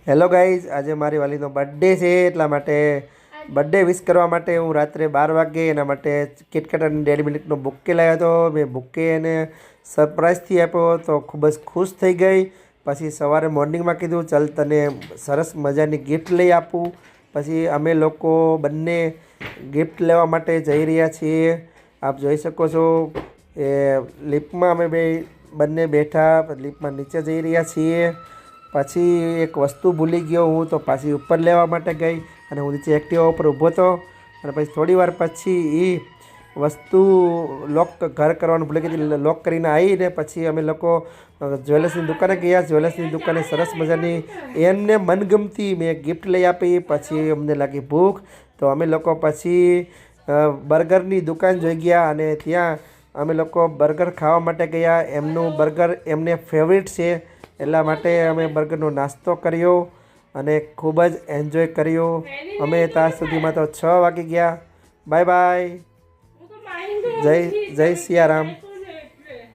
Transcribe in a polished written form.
Hello guys, આજે મારી વાલીનો birthday છે એટલા માટે બર્થડે વિશ કરવા માટે હું રાત્રે 12 વાગે એના માટે કિટકેટ અને ડેરી મિલ્કનો બુકે લાવ્યો હતો. મેં બુકે એને સરપ્રાઈઝથી આપ્યો તો ખૂબ જ ખુશ થઈ ગઈ. પછી સવારે મોર્નિંગમાં કીધું ચાલ તને સરસ મજાની ગિફ્ટ લઈ આપું. પછી અમે લોકો બંને ગિફ્ટ લેવા માટે જઈ રહ્યા છીએ. આપ જોઈ શકો છો એ લિફ્ટમાં અમે બંને બેઠા લિફ્ટમાં નીચે જઈ રહ્યા છીએ. પછી એક વસ્તુ ભૂલી ગયો હું તો પાછી ઉપર લેવા માટે ગઈ અને હું નીચે એક્ટિવા ઉપર ઊભો હતો અને પછી થોડી વાર પછી એ વસ્તુ ઘર કરવાનું ભૂલી ગઈ, લોક કરીને આવીને પછી અમે લોકો જ્વેલર્સની દુકાને ગયા. જ્વેલર્સની દુકાને સરસ મજાની એમને મનગમતી મેં ગિફ્ટ લઈ આપી. પછી અમને લાગી ભૂખ તો અમે લોકો પછી બર્ગરની દુકાન જોઈ ગયા અને ત્યાં અમે લોકો બર્ગર ખાવા માટે ગયા. એમનું બર્ગર એમને ફેવરિટ છે એટલા માટે અમે બર્ગરનો નાસ્તો કર્યો અને ખૂબ જ એન્જોય કર્યો. અમે ત્યાં સુધીમાં તો 6 વાગી ગયા. Bye bye. જય સિયારામ.